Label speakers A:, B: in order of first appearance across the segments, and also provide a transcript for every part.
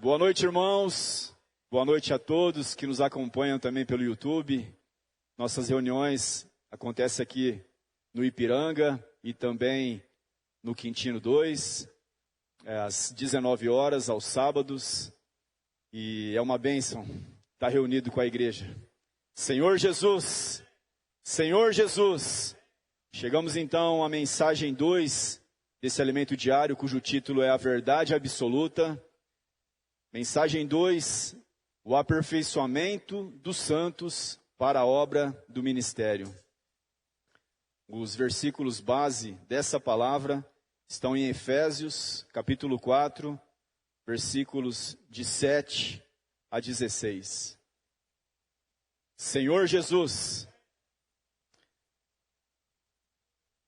A: Boa noite, irmãos. Boa noite a todos que nos acompanham também pelo YouTube. Nossas reuniões acontecem aqui no Ipiranga e também no Quintino 2, às 19 horas, aos sábados. E é uma bênção estar reunido com a igreja. Senhor Jesus, Senhor Jesus. Chegamos então à mensagem 2 desse alimento diário, cujo título é A Verdade Absoluta. Mensagem 2, o aperfeiçoamento dos santos para a obra do ministério. Os versículos base dessa palavra estão em Efésios, capítulo 4, versículos de 7 a 16. Senhor Jesus.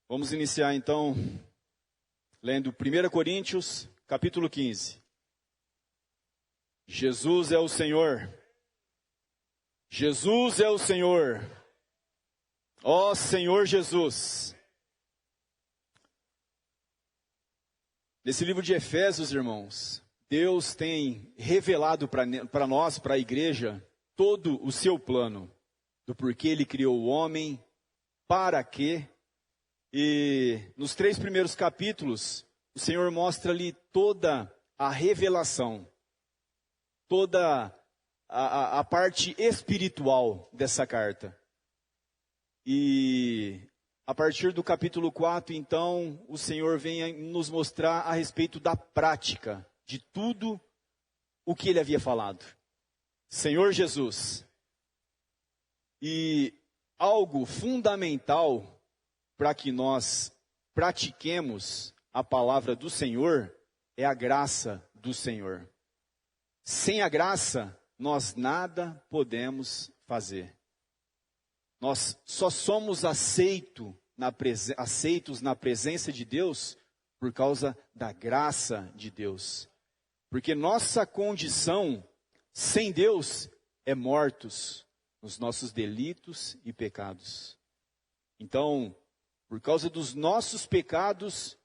A: Vamos iniciar então lendo 1 Coríntios, capítulo 15. Jesus é o Senhor. Jesus é o Senhor. Ó Senhor Jesus. Nesse livro de Efésios, irmãos, Deus tem revelado para nós, para a igreja, todo o seu plano, do porquê Ele criou o homem, para quê. E nos 3 primeiros capítulos, o Senhor mostra-lhe toda a revelação, toda a parte espiritual dessa carta. E a partir do capítulo 4, então, o Senhor vem nos mostrar a respeito da prática de tudo o que Ele havia falado. Senhor Jesus. E algo fundamental para que nós pratiquemos a palavra do Senhor é a graça do Senhor. Sem a graça, nós nada podemos fazer. Nós só somos aceitos na presença de Deus por causa da graça de Deus. Porque nossa condição sem Deus é mortos nos nossos delitos e pecados. Então, por causa dos nossos pecados,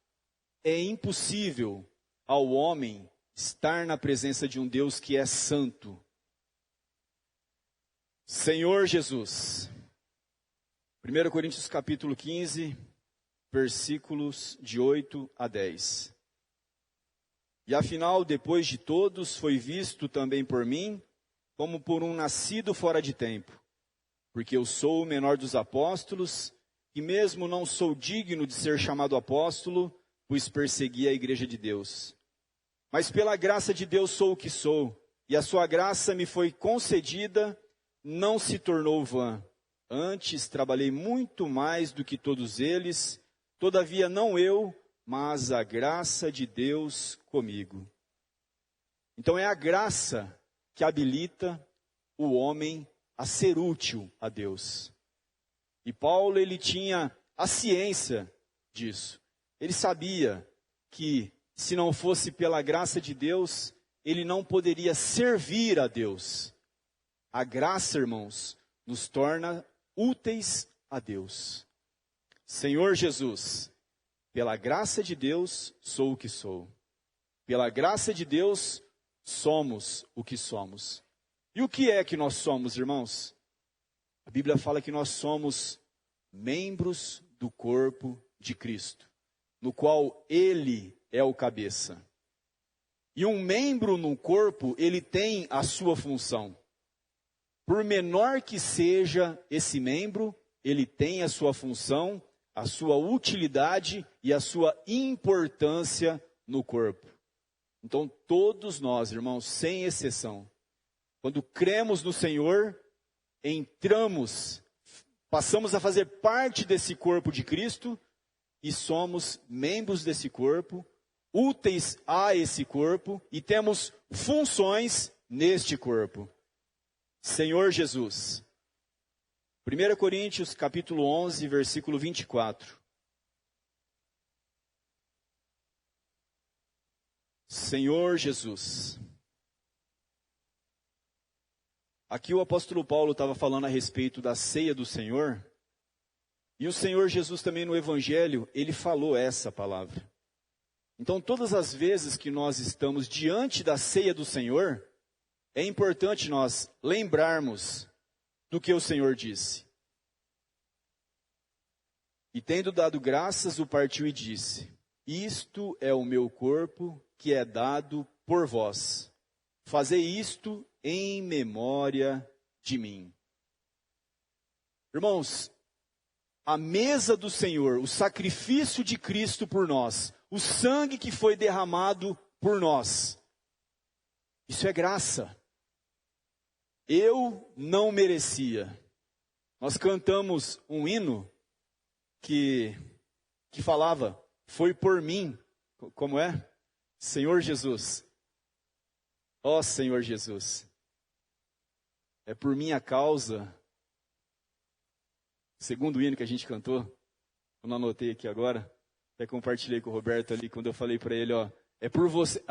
A: é impossível ao homem estar na presença de um Deus que é santo. Senhor Jesus. 1 Coríntios capítulo 15, versículos de 8 a 10. E afinal, depois de todos, foi visto também por mim, como por um nascido fora de tempo. Porque eu sou o menor dos apóstolos, e mesmo não sou digno de ser chamado apóstolo, pois persegui a igreja de Deus. Mas pela graça de Deus sou o que sou, e a sua graça me foi concedida, não se tornou vã. Antes trabalhei muito mais do que todos eles, todavia não eu, mas a graça de Deus comigo. Então é a graça que habilita o homem a ser útil a Deus. E Paulo, ele tinha a ciência disso. Ele sabia que se não fosse pela graça de Deus, ele não poderia servir a Deus. A graça, irmãos, nos torna úteis a Deus. Senhor Jesus, pela graça de Deus, sou o que sou. Pela graça de Deus, somos o que somos. E o que é que nós somos, irmãos? A Bíblia fala que nós somos membros do corpo de Cristo, no qual Ele é o cabeça. E um membro no corpo, ele tem a sua função. Por menor que seja esse membro, ele tem a sua função, a sua utilidade e a sua importância no corpo. Então todos nós, irmãos, sem exceção, quando cremos no Senhor, passamos a fazer parte desse corpo de Cristo e somos membros desse corpo, úteis a esse corpo e temos funções neste corpo. Senhor Jesus. 1 Coríntios capítulo 11, versículo 24. Senhor Jesus. Aqui o apóstolo Paulo estava falando a respeito da ceia do Senhor. E o Senhor Jesus também no Evangelho, ele falou essa palavra. Então, todas as vezes que nós estamos diante da ceia do Senhor, é importante nós lembrarmos do que o Senhor disse. E tendo dado graças, o partiu e disse: isto é o meu corpo que é dado por vós. Fazei isto em memória de mim. Irmãos, a mesa do Senhor, o sacrifício de Cristo por nós, o sangue que foi derramado por nós, isso é graça. Eu não merecia. Nós cantamos um hino que falava, foi por mim, como é? Senhor Jesus. Ó Senhor Jesus, é por minha causa. Segundo hino que a gente cantou, eu não anotei aqui agora, até compartilhei com o Roberto ali, quando eu falei para ele, ó, é por você.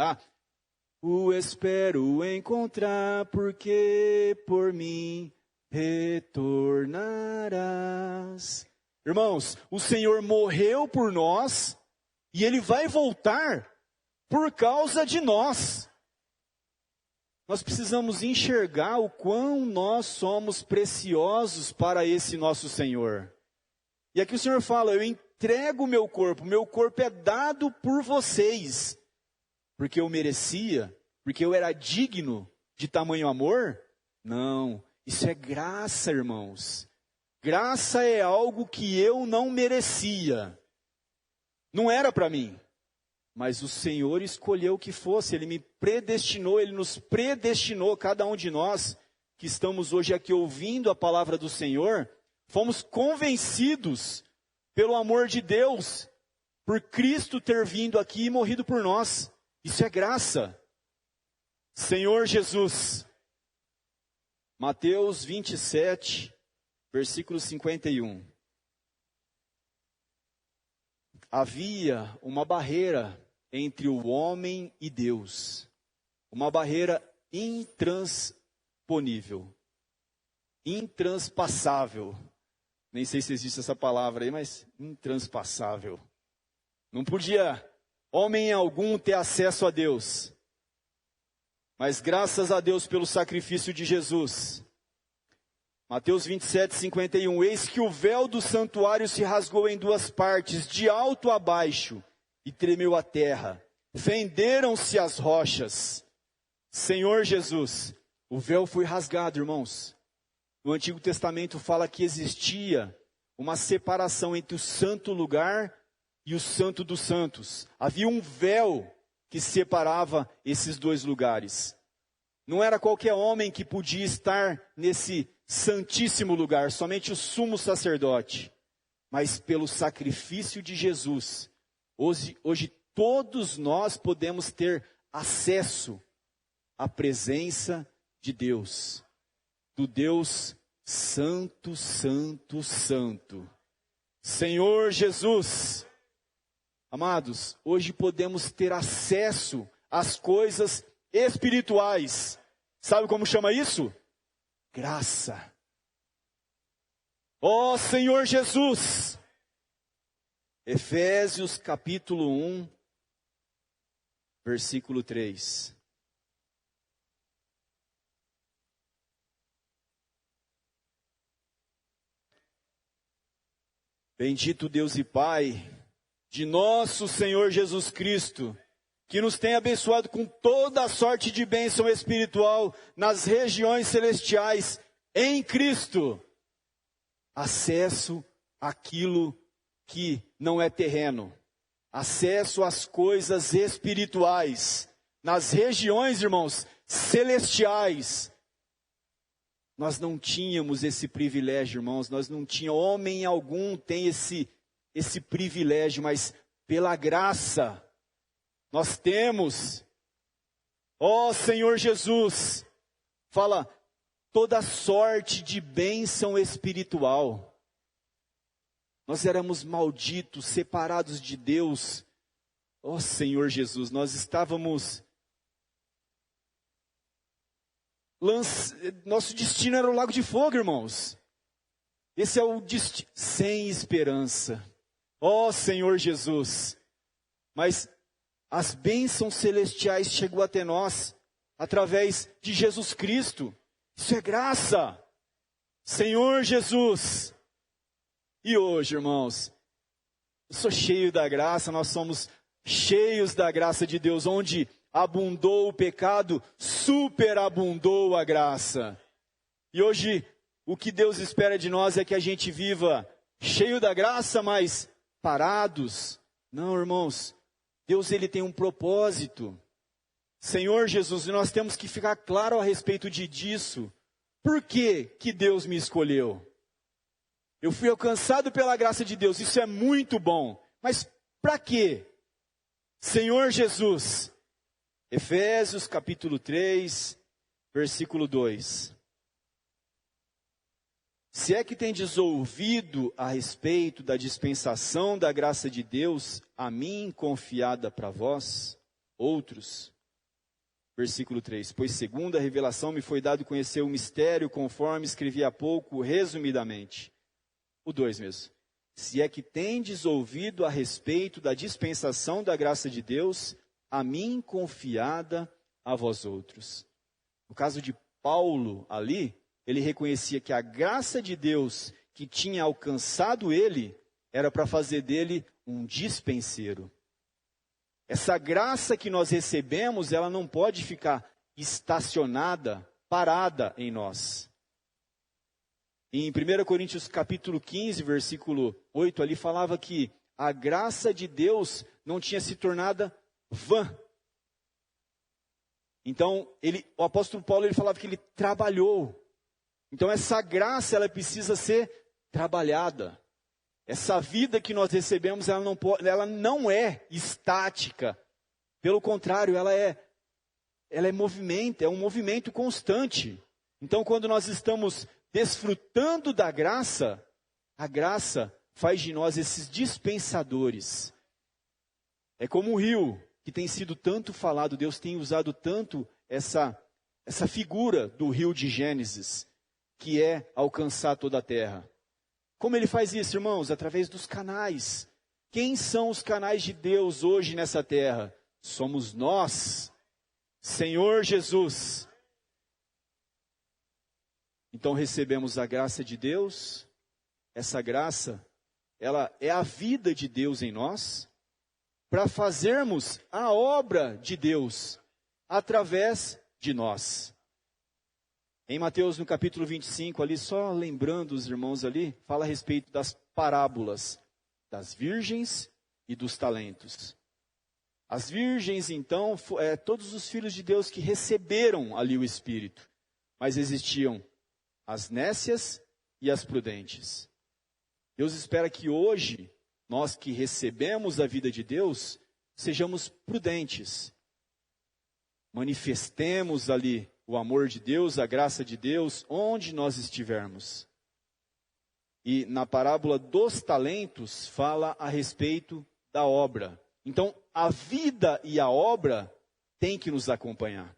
A: O espero encontrar, porque por mim retornarás. Irmãos, o Senhor morreu por nós e Ele vai voltar por causa de nós. Nós precisamos enxergar o quão nós somos preciosos para esse nosso Senhor. E aqui o Senhor fala, eu entrego o meu corpo é dado por vocês. Porque eu merecia? Porque eu era digno de tamanho amor? Não, isso é graça, irmãos. Graça é algo que eu não merecia. Não era para mim. Mas o Senhor escolheu que fosse, Ele me predestinou, Ele nos predestinou, cada um de nós que estamos hoje aqui ouvindo a palavra do Senhor, fomos convencidos pelo amor de Deus, por Cristo ter vindo aqui e morrido por nós. Isso é graça. Senhor Jesus. Mateus 27, versículo 51. Havia uma barreira entre o homem e Deus, uma barreira intransponível, intraspassável. Nem sei se existe essa palavra aí, mas intraspassável. Não podia homem algum ter acesso a Deus, mas graças a Deus pelo sacrifício de Jesus. Mateus 27, 51. Eis que o véu do santuário se rasgou em duas partes, de alto a baixo, e tremeu a terra. Fenderam-se as rochas. Senhor Jesus, o véu foi rasgado, irmãos. No Antigo Testamento fala que existia uma separação entre o santo lugar e o santo dos santos. Havia um véu que separava esses dois lugares. Não era qualquer homem que podia estar nesse santíssimo lugar, somente o sumo sacerdote. Mas pelo sacrifício de Jesus, hoje todos nós podemos ter acesso à presença de Deus, do Deus Santo, Santo, Santo. Senhor Jesus, amados, hoje podemos ter acesso às coisas espirituais. Sabe como chama isso? Graça. Ó Senhor Jesus. Efésios capítulo 1, versículo 3. Bendito Deus e Pai de nosso Senhor Jesus Cristo, que nos tem abençoado com toda a sorte de bênção espiritual nas regiões celestiais em Cristo. Acesso àquilo que não é terreno. Acesso às coisas espirituais. Nas regiões, irmãos, celestiais. Nós não tínhamos esse privilégio, irmãos. Nós não tínhamos, homem algum tem esse privilégio, mas pela graça nós temos. Ó Senhor Jesus, fala, toda sorte de bênção espiritual. Nós éramos malditos, separados de Deus. Ó Senhor Jesus, nós estávamos... Nosso destino era o lago de fogo, irmãos. Esse é o destino, sem esperança. Ó Senhor Jesus. Mas As bênçãos celestiais chegou até nós através de Jesus Cristo. Isso é graça. Senhor Jesus. E hoje, irmãos, eu sou cheio da graça, nós somos cheios da graça de Deus. Onde abundou o pecado, superabundou a graça. E hoje, o que Deus espera de nós é que a gente viva cheio da graça, mas parados. Não, irmãos, Deus ele tem um propósito. Senhor Jesus, nós temos que ficar claro a respeito disso. Por que que Deus me escolheu? Eu fui alcançado pela graça de Deus, isso é muito bom. Mas para quê? Senhor Jesus. Efésios capítulo 3, versículo 2. Se é que tendes ouvido a respeito da dispensação da graça de Deus, a mim confiada para vós, outros. Versículo 3. Pois segundo a revelação me foi dado conhecer o mistério, conforme escrevi há pouco, resumidamente. O 2 mesmo. Se é que tendes ouvido a respeito da dispensação da graça de Deus, a mim confiada a vós outros. No caso de Paulo ali, ele reconhecia que a graça de Deus que tinha alcançado ele, era para fazer dele um dispenseiro. Essa graça que nós recebemos, ela não pode ficar estacionada, parada em nós. Em 1 Coríntios capítulo 15, versículo 8, ali falava que a graça de Deus não tinha se tornado vã. Então, o apóstolo Paulo ele falava que ele trabalhou. Então, essa graça ela precisa ser trabalhada. Essa vida que nós recebemos, ela não é estática. Pelo contrário, ela é movimento, é um movimento constante. Então, quando nós estamos desfrutando da graça, a graça faz de nós esses dispensadores. É como o rio, que tem sido tanto falado, Deus tem usado tanto essa figura do rio de Gênesis, que é alcançar toda a terra. Como ele faz isso, irmãos? Através dos canais. Quem são os canais de Deus hoje nessa terra? Somos nós, Senhor Jesus. Então recebemos a graça de Deus. Essa graça, ela é a vida de Deus em nós, para fazermos a obra de Deus através de nós. Em Mateus, no capítulo 25, ali, só lembrando os irmãos ali, fala a respeito das parábolas das virgens e dos talentos. As virgens, então, todos os filhos de Deus que receberam ali o Espírito. Mas existiam as nécias e as prudentes. Deus espera que hoje, nós que recebemos a vida de Deus, sejamos prudentes. Manifestemos ali o amor de Deus, a graça de Deus, onde nós estivermos. E na parábola dos talentos, fala a respeito da obra. Então, a vida e a obra têm que nos acompanhar.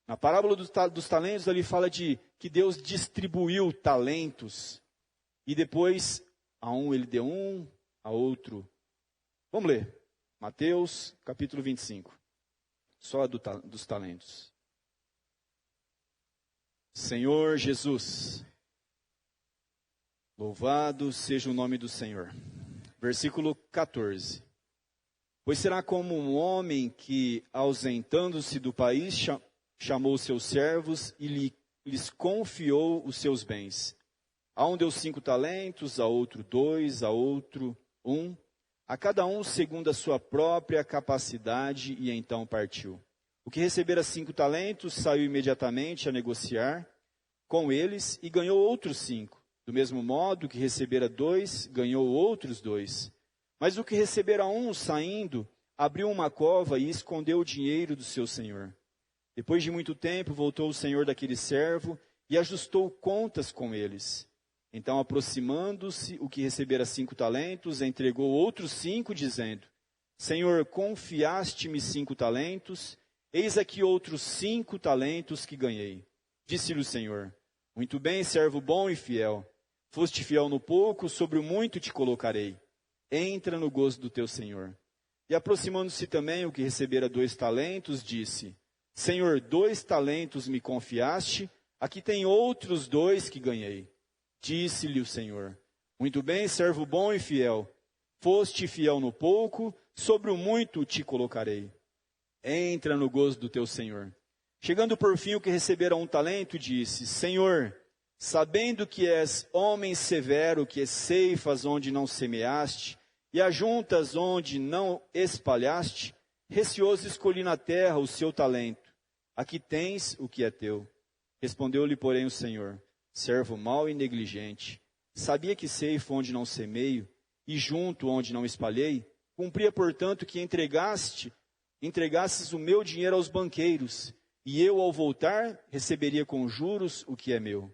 A: Na parábola dos talentos, ali fala de que Deus distribuiu talentos. E depois, a um ele deu um, a outro. Vamos ler. Mateus, capítulo 25. Só dos talentos. Senhor Jesus, louvado seja o nome do Senhor. Versículo 14. Pois será como um homem que, ausentando-se do país, chamou seus servos e lhes confiou os seus bens. A um deu 5 talentos, a outro 2, a outro 1, a cada um segundo a sua própria capacidade, e então partiu. O que recebera 5 talentos saiu imediatamente a negociar com eles e ganhou outros 5. Do mesmo modo, o que recebera 2, ganhou outros 2. Mas o que recebera 1, saindo, abriu uma cova e escondeu o dinheiro do seu senhor. Depois de muito tempo, voltou o senhor daquele servo e ajustou contas com eles. Então, aproximando-se, o que recebera 5 talentos, entregou outros 5, dizendo: Senhor, confiaste-me 5 talentos, eis aqui outros 5 talentos que ganhei. Disse-lhe o Senhor: Muito bem, servo bom e fiel. Foste fiel no pouco, sobre o muito te colocarei. Entra no gozo do teu Senhor. E aproximando-se também o que recebera 2 talentos, disse: Senhor, 2 talentos me confiaste, aqui tem outros 2 que ganhei. Disse-lhe o Senhor: Muito bem, servo bom e fiel. Foste fiel no pouco, sobre o muito te colocarei. Entra no gozo do teu Senhor. Chegando por fim o que recebera 1 talento, disse: Senhor, sabendo que és homem severo, que ceifas onde não semeaste, e ajuntas onde não espalhaste, receoso escolhi na terra o seu talento. Aqui tens o que é teu. Respondeu-lhe, porém, o Senhor: Servo mau e negligente, sabia que ceifo onde não semeio, e junto onde não espalhei? Cumpria, portanto, que entregasses o meu dinheiro aos banqueiros, e eu, ao voltar, receberia com juros o que é meu.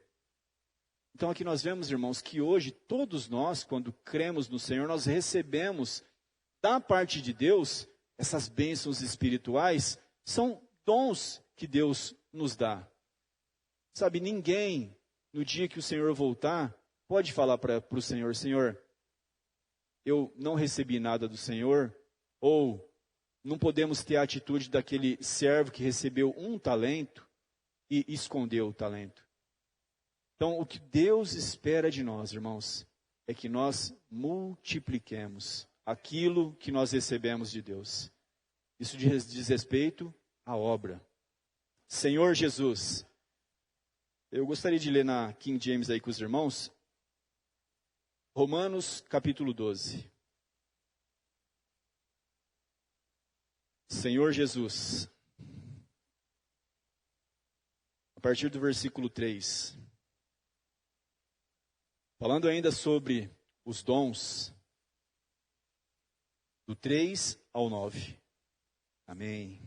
A: Então aqui nós vemos, irmãos, que hoje todos nós, quando cremos no Senhor, nós recebemos da parte de Deus essas bênçãos espirituais, são dons que Deus nos dá. Sabe, ninguém, no dia que o Senhor voltar, pode falar para o Senhor: Senhor, eu não recebi nada do Senhor, ou não podemos ter a atitude daquele servo que recebeu 1 talento e escondeu o talento. Então, o que Deus espera de nós, irmãos, é que nós multipliquemos aquilo que nós recebemos de Deus. Isso diz respeito à obra. Senhor Jesus, eu gostaria de ler na King James aí com os irmãos, Romanos capítulo 12. Senhor Jesus, a partir do versículo 3, falando ainda sobre os dons, do 3 ao 9. Amém.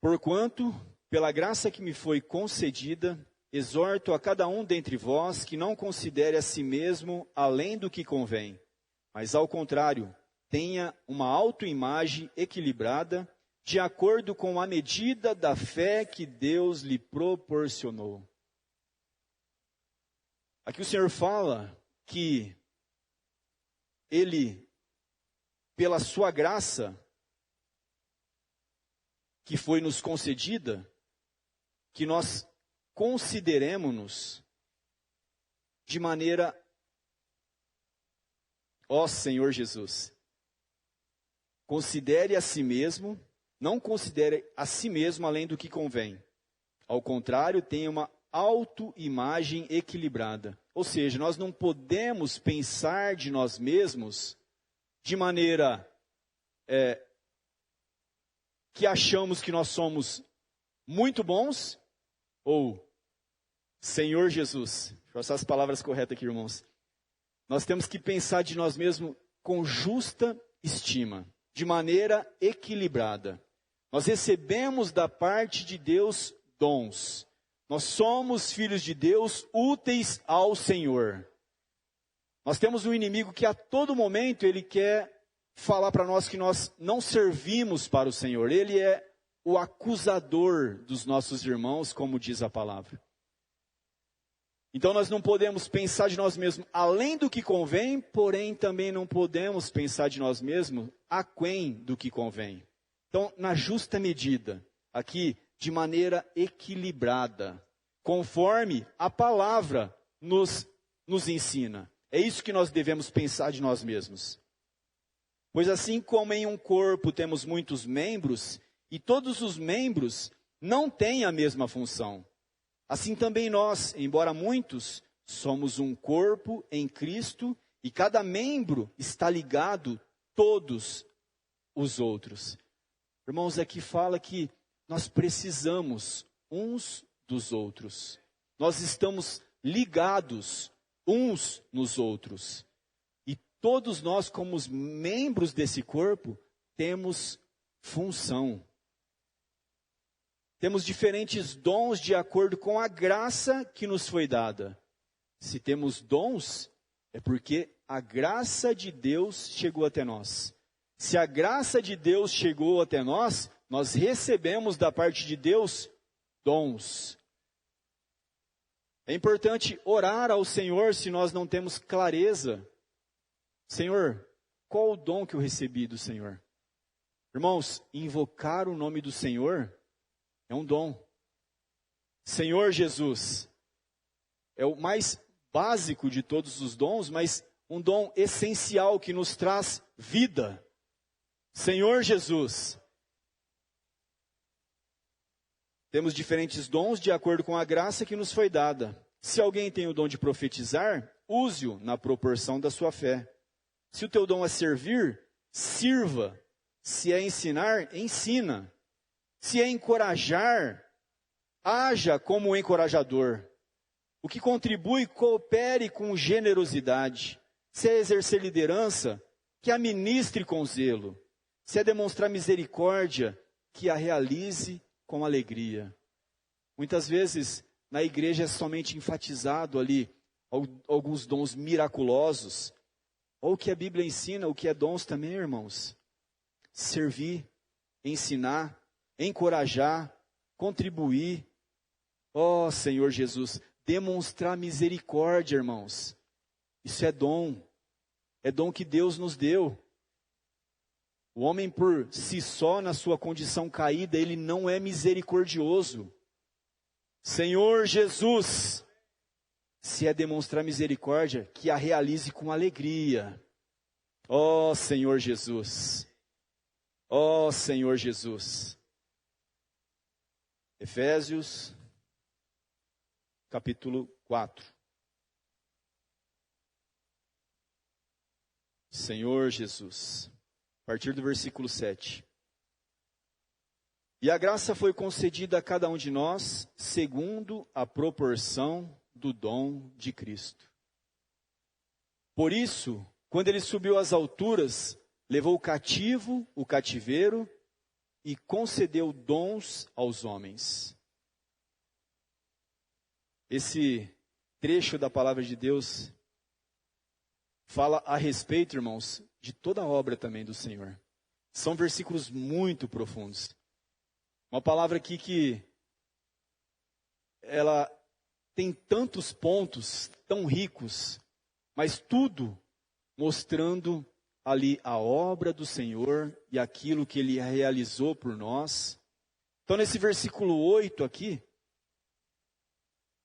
A: Porquanto, pela graça que me foi concedida, exorto a cada um dentre vós que não considere a si mesmo além do que convém, mas ao contrário, tenha uma autoimagem equilibrada, de acordo com a medida da fé que Deus lhe proporcionou. Aqui o Senhor fala que Ele, pela sua graça, que foi nos concedida, que nós consideremos-nos de maneira, ó Senhor Jesus, considere a si mesmo, não considere a si mesmo além do que convém. Ao contrário, tenha uma autoimagem equilibrada. Ou seja, nós não podemos pensar de nós mesmos de maneira que achamos que nós somos muito bons, ou Senhor Jesus. Deixa eu usar as palavras corretas aqui, irmãos. Nós temos que pensar de nós mesmos com justa estima, de maneira equilibrada. Nós recebemos da parte de Deus dons. Nós somos filhos de Deus úteis ao Senhor. Nós temos um inimigo que a todo momento ele quer falar para nós que nós não servimos para o Senhor. Ele é o acusador dos nossos irmãos, como diz a palavra. Então nós não podemos pensar de nós mesmos além do que convém, porém também não podemos pensar de nós mesmos aquém do que convém. Então, na justa medida, aqui, de maneira equilibrada, conforme a palavra nos ensina. É isso que nós devemos pensar de nós mesmos. Pois assim como em um corpo temos muitos membros, e todos os membros não têm a mesma função, assim também nós, embora muitos, somos um corpo em Cristo, e cada membro está ligado todos os outros. Irmãos, aqui fala que nós precisamos uns dos outros. Nós estamos ligados uns nos outros. E todos nós, como os membros desse corpo, temos função. Temos diferentes dons de acordo com a graça que nos foi dada. Se temos dons, é porque a graça de Deus chegou até nós. Se a graça de Deus chegou até nós, nós recebemos da parte de Deus dons. É importante orar ao Senhor se nós não temos clareza. Senhor, qual o dom que eu recebi do Senhor? Irmãos, invocar o nome do Senhor é um dom. Senhor Jesus é o mais básico de todos os dons, mas um dom essencial que nos traz vida. Senhor Jesus. Temos diferentes dons de acordo com a graça que nos foi dada. Se alguém tem o dom de profetizar, use-o na proporção da sua fé. Se o teu dom é servir, sirva. Se é ensinar, ensina. Se é encorajar, haja como encorajador. O que contribui, coopere com generosidade. Se é exercer liderança, que a ministre com zelo. Se é demonstrar misericórdia, que a realize com alegria. Muitas vezes, na igreja é somente enfatizado ali alguns dons miraculosos. Ou o que a Bíblia ensina, o que é dons também, irmãos. Servir, ensinar, encorajar, contribuir. Ó Senhor Jesus, demonstrar misericórdia, irmãos. Isso é dom que Deus nos deu. O homem por si só, na sua condição caída, ele não é misericordioso. Senhor Jesus, se é demonstrar misericórdia, que a realize com alegria. Ó Senhor Jesus, ó Senhor Jesus. Efésios, capítulo 4. Senhor Jesus. A partir do versículo 7. E a graça foi concedida a cada um de nós, segundo a proporção do dom de Cristo. Por isso, quando ele subiu às alturas, levou cativo o cativeiro e concedeu dons aos homens. Esse trecho da palavra de Deus fala a respeito, irmãos, de toda a obra também do Senhor. São versículos muito profundos. Uma palavra aqui que ela tem tantos pontos tão ricos, mas tudo mostrando ali a obra do Senhor e aquilo que Ele realizou por nós. Então nesse versículo 8 aqui,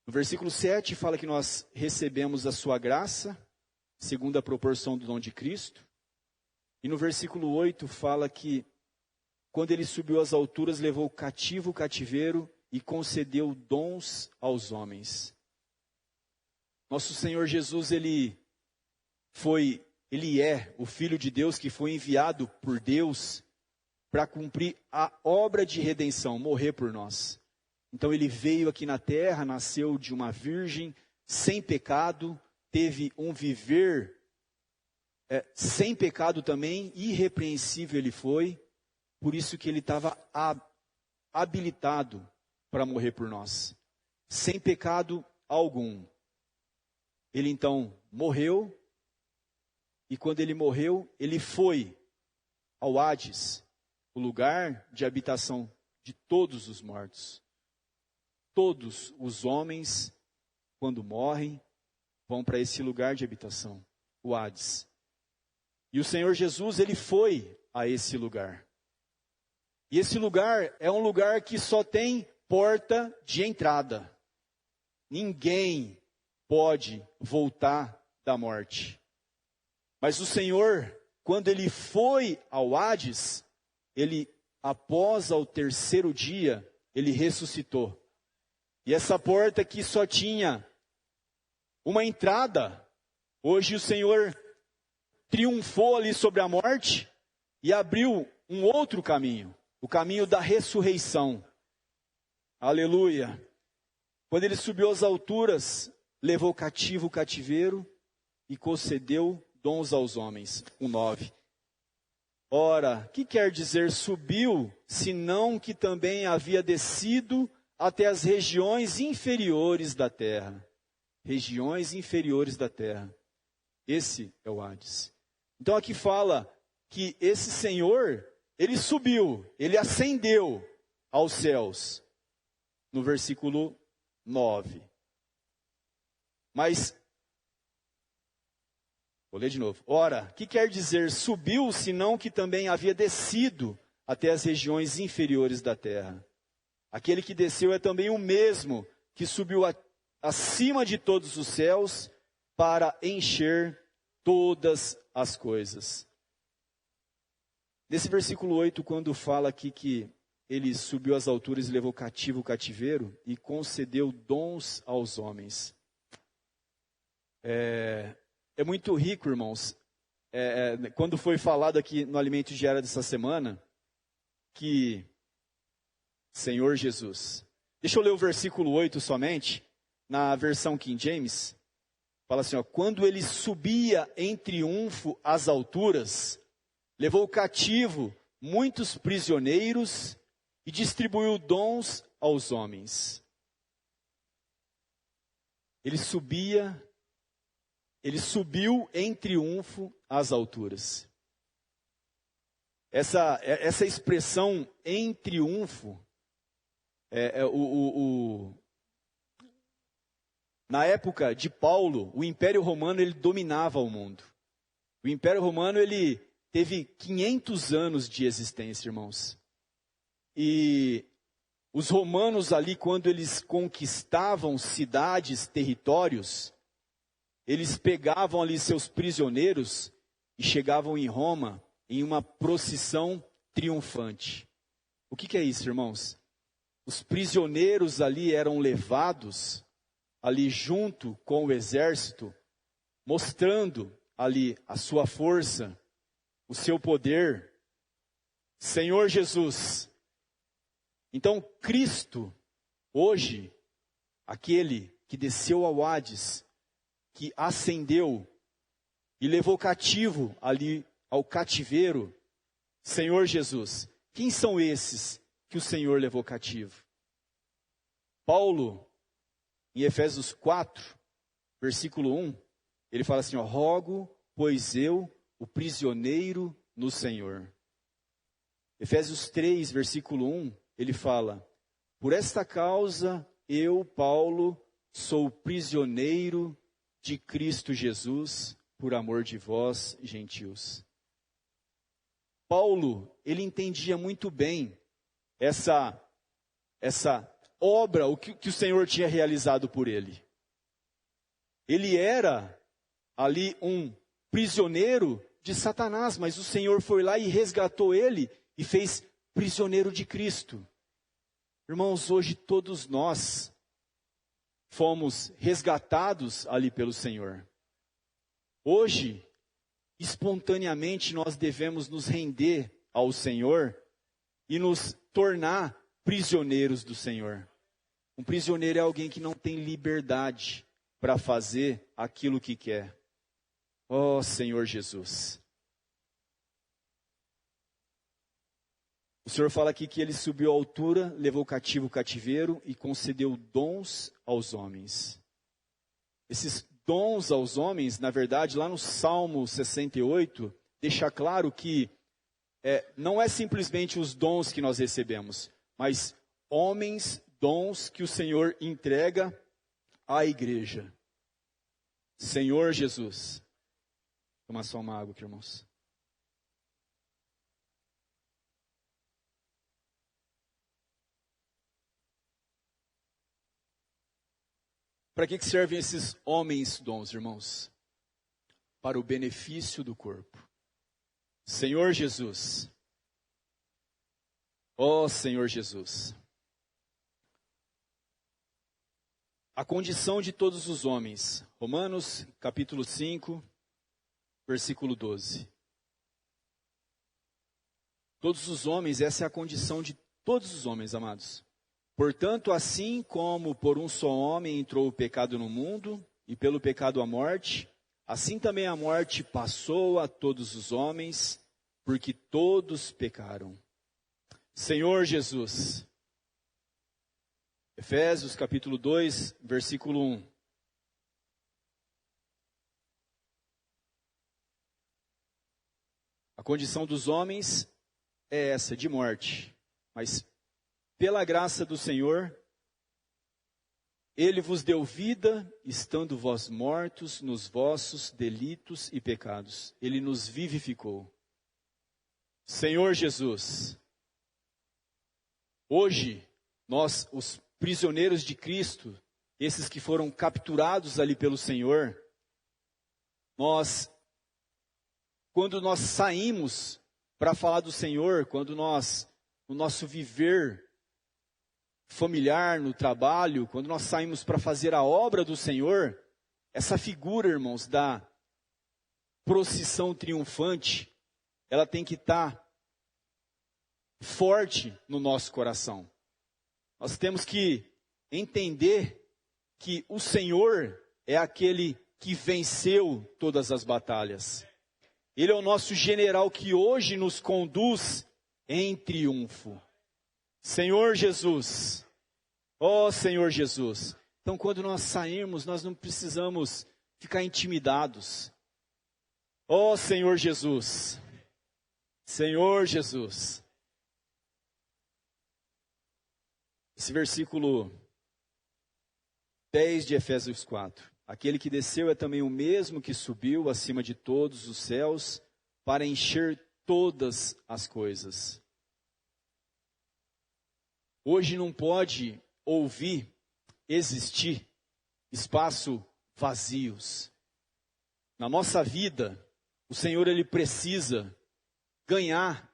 A: no versículo 7 fala que nós recebemos a sua graça, segundo a proporção do dom de Cristo. E no versículo 8 fala que quando ele subiu às alturas, levou cativo o cativeiro e concedeu dons aos homens. Nosso Senhor Jesus, ele é o Filho de Deus que foi enviado por Deus para cumprir a obra de redenção, morrer por nós. Então ele veio aqui na terra, nasceu de uma virgem, sem pecado, teve um viver sem pecado também, irrepreensível ele foi, por isso que ele estava habilitado para morrer por nós, sem pecado algum. Ele então morreu, e quando ele morreu, ele foi ao Hades, o lugar de habitação de todos os mortos. Todos os homens, quando morrem, vão para esse lugar de habitação, o Hades. E o Senhor Jesus, ele foi a esse lugar. E esse lugar é um lugar que só tem porta de entrada. Ninguém pode voltar da morte. Mas o Senhor, quando ele foi ao Hades, ele, após ao terceiro dia, ele ressuscitou. E essa porta que só tinha uma entrada, hoje o Senhor triunfou ali sobre a morte e abriu um outro caminho, o caminho da ressurreição. Aleluia. Quando ele subiu às alturas, levou cativo o cativeiro e concedeu dons aos homens. 1:9. Ora, que quer dizer subiu, senão que também havia descido até as regiões inferiores da terra. Regiões inferiores da terra. Esse é o Hades. Então aqui fala que esse Senhor, ele subiu, ele ascendeu aos céus. No versículo 9. Mas, Vou ler de novo. Ora, que quer dizer subiu, senão que também havia descido até as regiões inferiores da terra. Aquele que desceu é também o mesmo que subiu acima de todos os céus para encher todas as coisas. Nesse versículo 8, quando fala aqui que ele subiu às alturas e levou cativo o cativeiro e concedeu dons aos homens. É muito rico, irmãos. Quando foi falado aqui no Alimento Diário dessa semana, que Senhor Jesus. Deixa eu ler o versículo 8 somente, na versão King James. Fala assim, ó, quando ele subia em triunfo às alturas, levou cativo muitos prisioneiros e distribuiu dons aos homens. Ele subiu em triunfo às alturas. Essa expressão em triunfo, na época de Paulo, o Império Romano ele dominava o mundo. O Império Romano ele teve 500 anos de existência, irmãos. E os romanos ali, quando eles conquistavam cidades, territórios, eles pegavam ali seus prisioneiros e chegavam em Roma em uma procissão triunfante. O que é isso, irmãos? Os prisioneiros ali eram levados ali junto com o exército, mostrando ali a sua força, o seu poder. Senhor Jesus. Então, Cristo, hoje, aquele que desceu ao Hades, que ascendeu e levou cativo ali ao cativeiro, Senhor Jesus. Quem são esses que o Senhor levou cativo? Paulo, em Efésios 4, versículo 1, ele fala assim, ó, rogo, pois eu, o prisioneiro no Senhor. Efésios 3, versículo 1, ele fala, por esta causa eu, Paulo, sou prisioneiro de Cristo Jesus, por amor de vós, gentios. Paulo, ele entendia muito bem essa obra, o que o Senhor tinha realizado por ele. Ele era ali um prisioneiro de Satanás, mas o Senhor foi lá e resgatou ele e fez prisioneiro de Cristo. Irmãos, hoje todos nós fomos resgatados ali pelo Senhor. Hoje, espontaneamente, nós devemos nos render ao Senhor e nos tornar prisioneiros do Senhor. Um prisioneiro é alguém que não tem liberdade para fazer aquilo que quer. Oh, Senhor Jesus. O Senhor fala aqui que ele subiu à altura, levou cativo o cativeiro e concedeu dons aos homens. Esses dons aos homens, na verdade, lá no Salmo 68, deixa claro que não é simplesmente os dons que nós recebemos, mas dons que o Senhor entrega à igreja. Senhor Jesus. Vou tomar só uma água aqui, irmãos. Para que servem esses homens dons, irmãos? Para o benefício do corpo. Senhor Jesus. Ó Senhor Jesus. A condição de todos os homens. Romanos, capítulo 5, versículo 12. Todos os homens, essa é a condição de todos os homens, amados. Portanto, assim como por um só homem entrou o pecado no mundo, e pelo pecado a morte, assim também a morte passou a todos os homens, porque todos pecaram. Senhor Jesus. Efésios capítulo 2, versículo 1. A condição dos homens é essa, de morte, mas pela graça do Senhor, Ele vos deu vida, estando vós mortos nos vossos delitos e pecados. Ele nos vivificou. Senhor Jesus, hoje, nós, os prisioneiros de Cristo, esses que foram capturados ali pelo Senhor, quando nós saímos para falar do Senhor, quando nós, no nosso viver familiar, no trabalho, quando nós saímos para fazer a obra do Senhor, essa figura, irmãos, da procissão triunfante, ela tem que estar forte no nosso coração. Nós temos que entender que o Senhor é aquele que venceu todas as batalhas. Ele é o nosso general que hoje nos conduz em triunfo. Senhor Jesus, ó Senhor Jesus. Então, quando nós sairmos, nós não precisamos ficar intimidados. Ó Senhor Jesus, Senhor Jesus. Esse versículo 10 de Efésios 4. Aquele que desceu é também o mesmo que subiu acima de todos os céus para encher todas as coisas. Hoje não pode existir espaço vazios. Na nossa vida, o Senhor ele precisa ganhar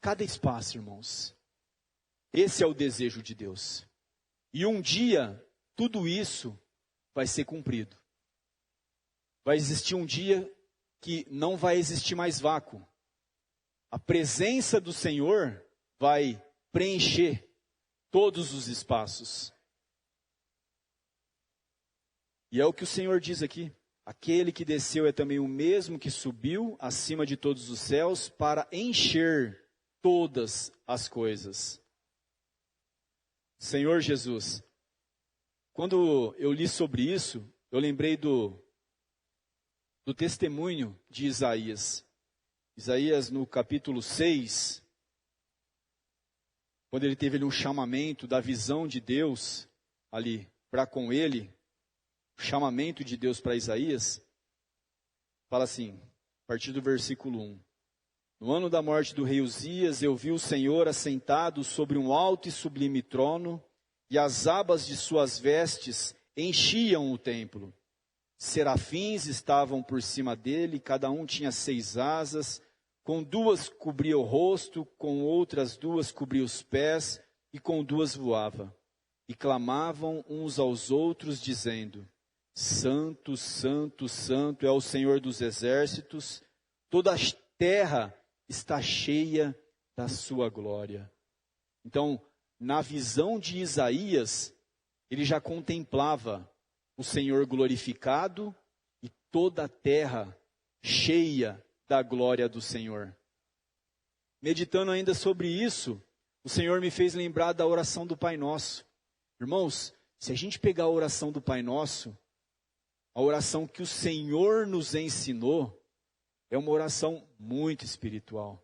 A: cada espaço, irmãos. Esse é o desejo de Deus. E um dia, tudo isso vai ser cumprido. Vai existir um dia que não vai existir mais vácuo. A presença do Senhor vai preencher todos os espaços. E é o que o Senhor diz aqui. Aquele que desceu é também o mesmo que subiu acima de todos os céus para encher todas as coisas. Senhor Jesus, quando eu li sobre isso, eu lembrei do testemunho de Isaías. Isaías no capítulo 6, quando ele teve ali um chamamento da visão de Deus ali para com ele, o chamamento de Deus para Isaías, fala assim, a partir do versículo 1. No ano da morte do rei Uzias, eu vi o Senhor assentado sobre um alto e sublime trono, e as abas de suas vestes enchiam o templo. Serafins estavam por cima dele, cada um tinha 6 asas, com 2 cobria o rosto, com outras 2 cobria os pés, e com 2 voava. E clamavam uns aos outros, dizendo, Santo, Santo, Santo é o Senhor dos exércitos, toda a terra está cheia da sua glória. Então, na visão de Isaías, ele já contemplava o Senhor glorificado e toda a terra cheia da glória do Senhor. Meditando ainda sobre isso, o Senhor me fez lembrar da oração do Pai Nosso. Irmãos, se a gente pegar a oração do Pai Nosso, a oração que o Senhor nos ensinou, é uma oração muito espiritual.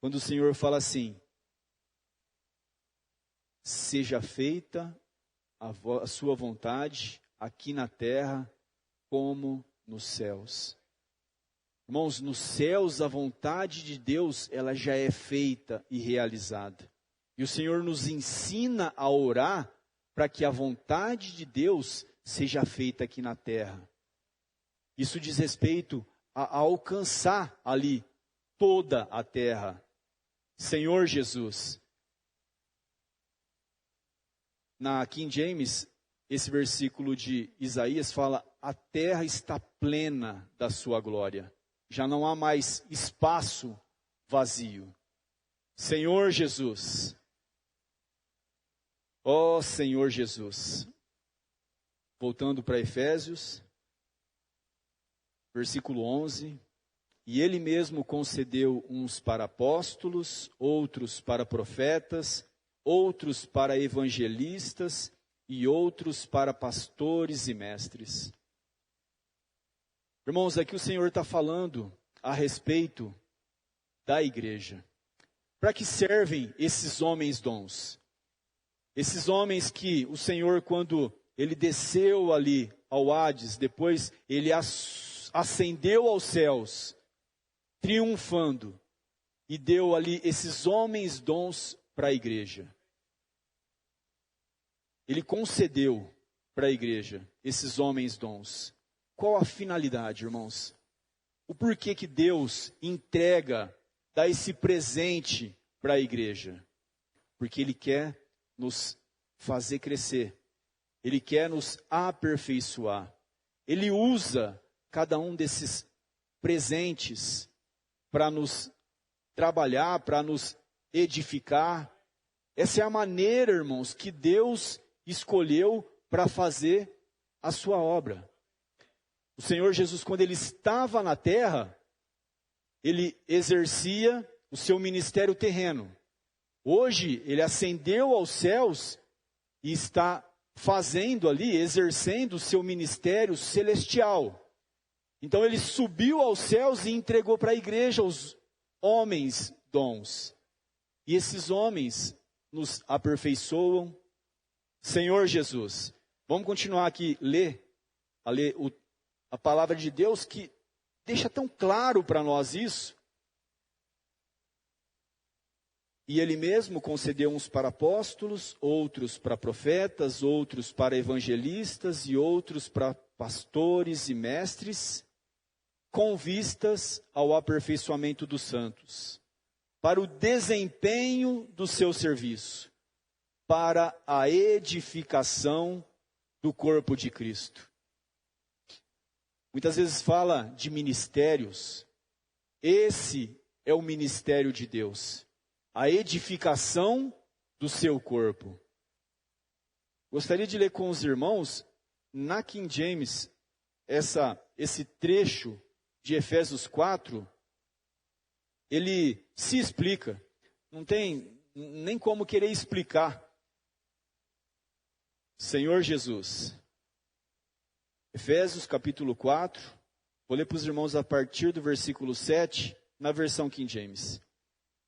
A: Quando o Senhor fala assim, seja feita a sua vontade aqui na terra como nos céus. Irmãos, nos céus a vontade de Deus, ela já é feita e realizada. E o Senhor nos ensina a orar para que a vontade de Deus seja feita aqui na terra. Isso diz respeito a alcançar ali toda a terra. Senhor Jesus. Na King James, esse versículo de Isaías fala, a terra está plena da sua glória. Já não há mais espaço vazio. Senhor Jesus. Ó Senhor Jesus. Voltando para Efésios, versículo 11. E ele mesmo concedeu uns para apóstolos, outros para profetas, outros para evangelistas e outros para pastores e mestres. Irmãos, aqui o Senhor está falando a respeito da igreja. Para que servem esses homens dons? Esses homens que o Senhor, quando ele desceu ali ao Hades, depois ele ascendeu aos céus, triunfando, e deu ali esses homens dons para a igreja. Ele concedeu para a igreja esses homens dons. Qual a finalidade, irmãos? O porquê que Deus entrega, dá esse presente para a igreja? Porque Ele quer nos fazer crescer. Ele quer nos aperfeiçoar. Ele usa cada um desses presentes para nos trabalhar, para nos edificar. Essa é a maneira, irmãos, que Deus escolheu para fazer a sua obra. O Senhor Jesus, quando Ele estava na terra, Ele exercia o seu ministério terreno. Hoje, Ele ascendeu aos céus e está fazendo ali, exercendo o seu ministério celestial. Então, Ele subiu aos céus e entregou para a igreja os homens dons. E esses homens nos aperfeiçoam. Senhor Jesus, vamos continuar aqui a ler a palavra de Deus, que deixa tão claro para nós isso. E Ele mesmo concedeu uns para apóstolos, outros para profetas, outros para evangelistas e outros para pastores e mestres, com vistas ao aperfeiçoamento dos santos, para o desempenho do seu serviço, para a edificação do corpo de Cristo. Muitas vezes fala de ministérios. Esse é o ministério de Deus, a edificação do seu corpo. Gostaria de ler com os irmãos, na King James, esse trecho de Efésios 4, ele se explica. Não tem nem como querer explicar. Senhor Jesus. Efésios capítulo 4, vou ler para os irmãos a partir do versículo 7, na versão King James.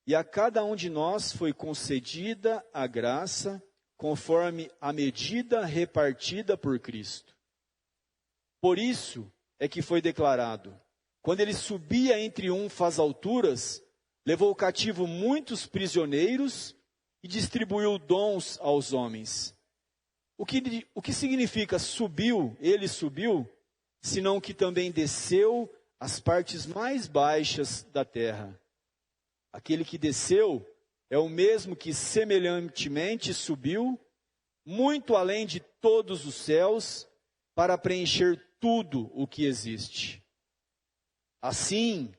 A: E a cada um de nós foi concedida a graça, conforme a medida repartida por Cristo. Por isso é que foi declarado, quando ele subia entre as alturas, levou cativo muitos prisioneiros e distribuiu dons aos homens. O que significa ele subiu, senão que também desceu às partes mais baixas da terra. Aquele que desceu é o mesmo que semelhantemente subiu, muito além de todos os céus, para preencher tudo o que existe. Assim,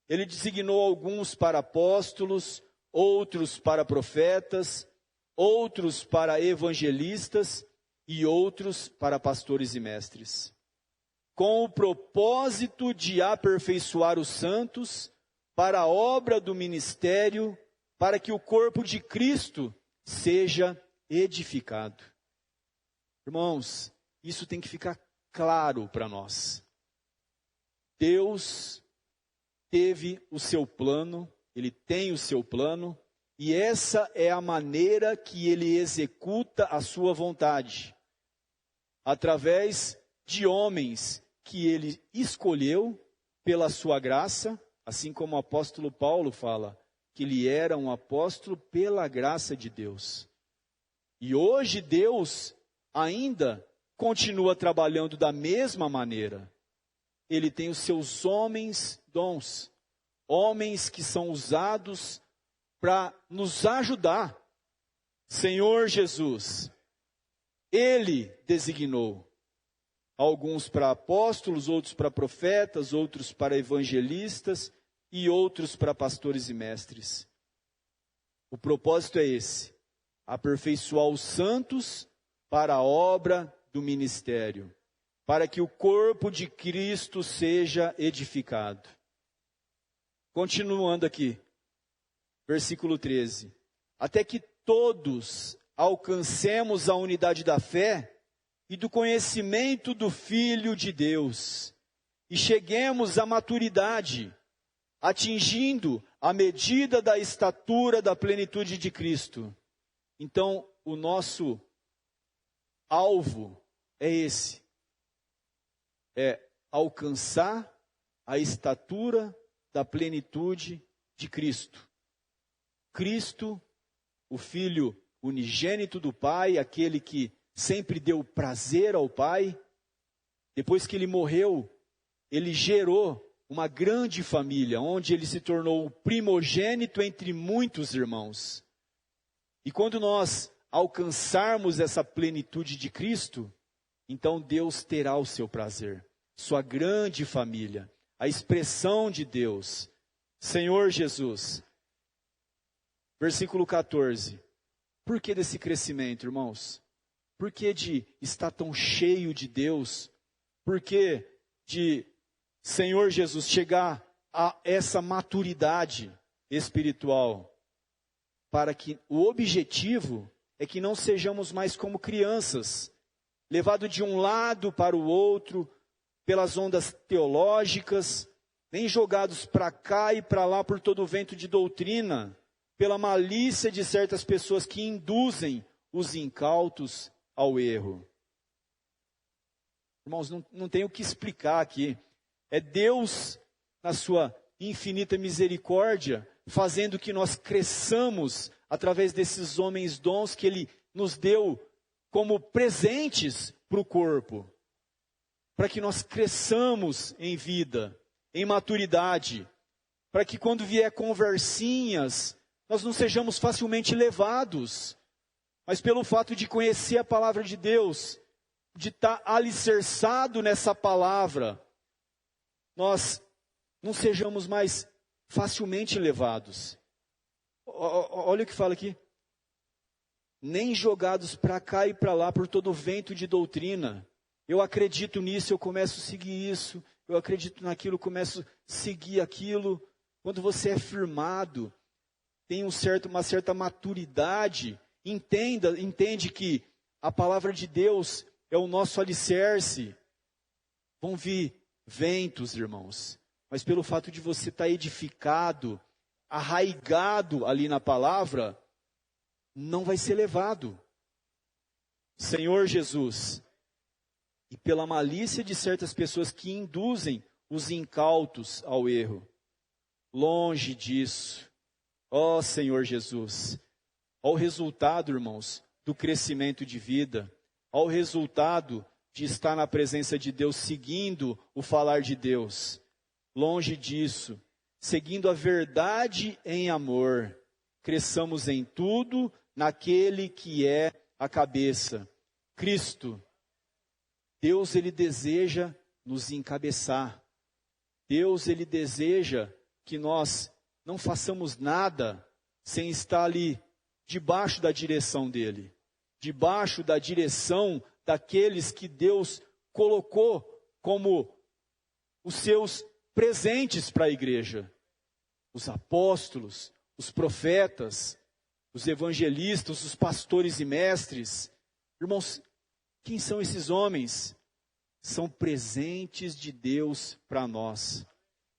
A: ele designou alguns para apóstolos, outros para profetas, outros para evangelistas e outros para pastores e mestres, com o propósito de aperfeiçoar os santos para a obra do ministério, para que o corpo de Cristo seja edificado. Irmãos, isso tem que ficar claro para nós. Deus teve o seu plano, Ele tem o seu plano, e essa é a maneira que Ele executa a sua vontade, através de homens que Ele escolheu pela sua graça, assim como o apóstolo Paulo fala, que ele era um apóstolo pela graça de Deus. E hoje Deus ainda continua trabalhando da mesma maneira. Ele tem os seus homens dons, homens que são usados para nos ajudar. Senhor Jesus, Ele designou alguns para apóstolos, outros para profetas, outros para evangelistas e outros para pastores e mestres. O propósito é esse: aperfeiçoar os santos para a obra do ministério, para que o corpo de Cristo seja edificado. Continuando aqui, versículo 13. Até que todos alcancemos a unidade da fé e do conhecimento do Filho de Deus, e cheguemos à maturidade, atingindo a medida da estatura da plenitude de Cristo. Então, o nosso alvo é esse: é alcançar a estatura da plenitude de Cristo. Cristo, o Filho unigênito do Pai, aquele que sempre deu prazer ao Pai, depois que ele morreu, ele gerou uma grande família, onde ele se tornou o primogênito entre muitos irmãos. E quando nós alcançarmos essa plenitude de Cristo, então Deus terá o seu prazer, sua grande família, a expressão de Deus, Senhor Jesus. Versículo 14. Por que desse crescimento, irmãos? Por que de estar tão cheio de Deus? Por que de Senhor Jesus chegar a essa maturidade espiritual? Para que o objetivo é que não sejamos mais como crianças, levados de um lado para o outro, pelas ondas teológicas, nem jogados para cá e para lá por todo o vento de doutrina, pela malícia de certas pessoas que induzem os incautos ao erro. Irmãos, não tem o que explicar aqui. É Deus, na sua infinita misericórdia, fazendo que nós cresçamos através desses homens dons que Ele nos deu como presentes para o corpo. Para que nós cresçamos em vida, em maturidade. Para que quando vier conversinhas, nós não sejamos facilmente levados. Mas pelo fato de conhecer a palavra de Deus, de estar alicerçado nessa palavra, nós não sejamos mais facilmente levados. Olha o que fala aqui. Nem jogados para cá e para lá por todo o vento de doutrina. Eu acredito nisso, eu começo a seguir isso. Eu acredito naquilo, começo a seguir aquilo. Quando você é firmado, tem uma certa maturidade, entende que a palavra de Deus é o nosso alicerce. Vão vir ventos, irmãos, mas pelo fato de você estar edificado, arraigado ali na palavra, não vai ser levado. Senhor Jesus, e pela malícia de certas pessoas que induzem os incautos ao erro, longe disso. Ó Senhor Jesus, ao resultado, irmãos, do crescimento de vida, ao resultado de estar na presença de Deus, seguindo o falar de Deus, longe disso, seguindo a verdade em amor, cresçamos em tudo naquele que é a cabeça, Cristo. Deus, Ele deseja nos encabeçar. Deus, Ele deseja que nós não façamos nada sem estar ali debaixo da direção dEle, debaixo da direção daqueles que Deus colocou como os seus presentes para a igreja. Os apóstolos, os profetas, os evangelistas, os pastores e mestres. Irmãos, quem são esses homens? São presentes de Deus para nós,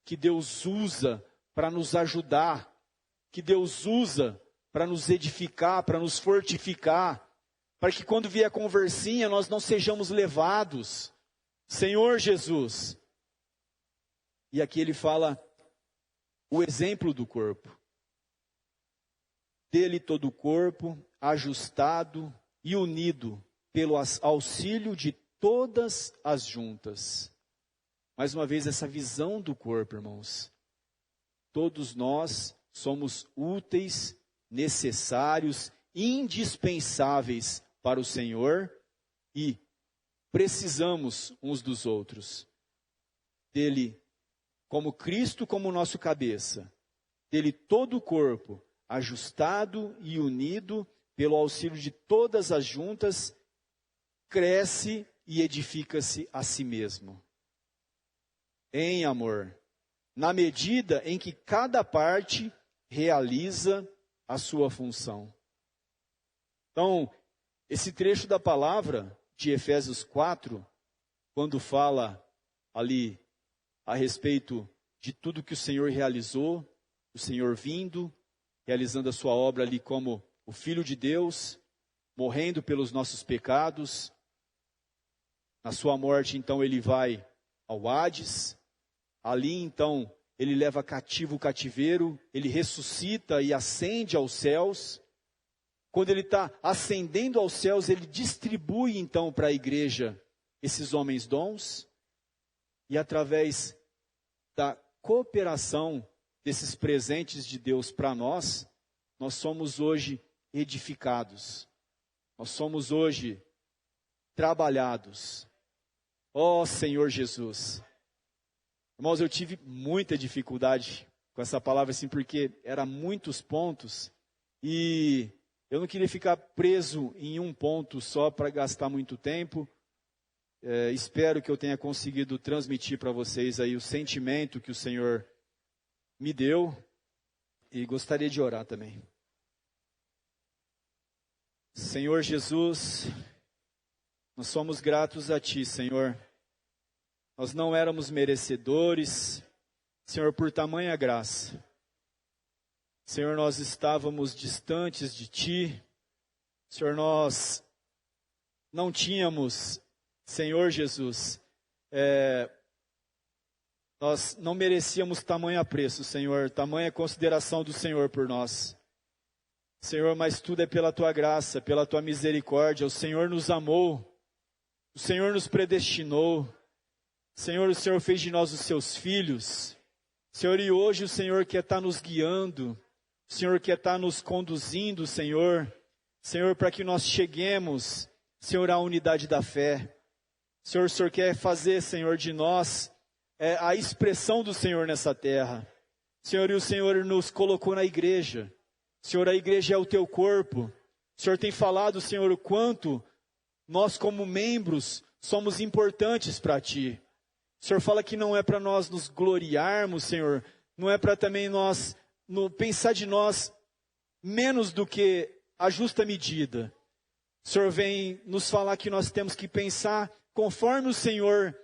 A: que Deus usa para nos ajudar, que Deus usa para nos edificar, para nos fortificar, para que quando vier a conversinha nós não sejamos levados. Senhor Jesus. E aqui ele fala o exemplo do corpo. Dele todo o corpo, ajustado e unido pelo auxílio de todas as juntas. Mais uma vez, essa visão do corpo, irmãos. Todos nós somos úteis, necessários, indispensáveis para o Senhor e precisamos uns dos outros. Dele, como Cristo, como nosso cabeça. Dele todo o corpo, ajustado e unido pelo auxílio de todas as juntas, cresce e edifica-se a si mesmo. Em amor, na medida em que cada parte realiza a sua função. Então, esse trecho da palavra de Efésios 4, quando fala ali a respeito de tudo que o Senhor realizou, o Senhor vindo, realizando a sua obra ali como o Filho de Deus, morrendo pelos nossos pecados. Na sua morte, então, ele vai ao Hades. Ali, então, ele leva cativo o cativeiro, ele ressuscita e ascende aos céus. Quando ele está ascendendo aos céus, ele distribui, então, para a igreja esses homens dons. E através da cooperação desses presentes de Deus para nós, nós somos hoje edificados. Nós somos hoje trabalhados. Ó Senhor Jesus. Irmãos, eu tive muita dificuldade com essa palavra, assim, porque eram muitos pontos. E eu não queria ficar preso em um ponto só para gastar muito tempo. Espero que eu tenha conseguido transmitir para vocês aí o sentimento que o Senhor me deu. E gostaria de orar também. Senhor Jesus, nós somos gratos a Ti, Senhor. Nós não éramos merecedores, Senhor, por tamanha graça. Senhor, nós estávamos distantes de Ti. Senhor, nós não tínhamos, Senhor Jesus, nós não merecíamos tamanho apreço, Senhor, tamanha consideração do Senhor por nós. Senhor, mas tudo é pela Tua graça, pela Tua misericórdia. O Senhor nos amou, o Senhor nos predestinou. Senhor, o Senhor fez de nós os Seus filhos. Senhor, e hoje o Senhor quer estar nos guiando, o Senhor quer estar nos conduzindo, Senhor. Senhor, para que nós cheguemos, Senhor, à unidade da fé. Senhor, o Senhor quer fazer, Senhor, de nós a expressão do Senhor nessa terra. Senhor, e o Senhor nos colocou na igreja. Senhor, a igreja é o Teu corpo. O Senhor tem falado, Senhor, o quanto nós como membros somos importantes para Ti. O Senhor fala que não é para nós nos gloriarmos, Senhor, não é para também nós pensar de nós menos do que a justa medida. O Senhor vem nos falar que nós temos que pensar conforme o Senhor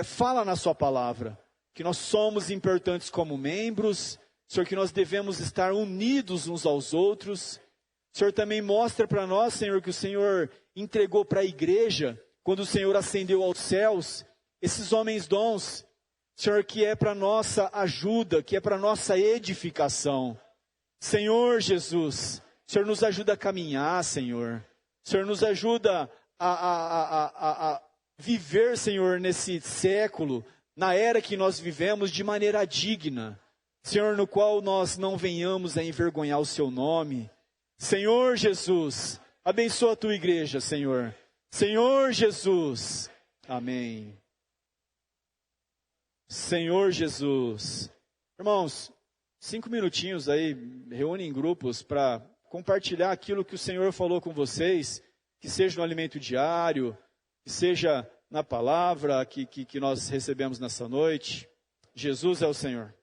A: fala na Sua palavra, que nós somos importantes como membros, Senhor, que nós devemos estar unidos uns aos outros. O Senhor também mostra para nós, Senhor, que o Senhor entregou para a igreja, quando o Senhor ascendeu aos céus, esses homens dons, Senhor, que é para nossa ajuda, que é para nossa edificação. Senhor Jesus, o Senhor nos ajuda a caminhar, Senhor. O Senhor nos ajuda a viver, Senhor, nesse século, na era que nós vivemos, de maneira digna. Senhor, no qual nós não venhamos a envergonhar o Seu nome. Senhor Jesus, abençoa a Tua igreja, Senhor. Senhor Jesus, amém. Senhor Jesus. Irmãos, 5 minutinhos aí, reúne em grupos para compartilhar aquilo que o Senhor falou com vocês, que seja no alimento diário, que seja na palavra que nós recebemos nessa noite. Jesus é o Senhor.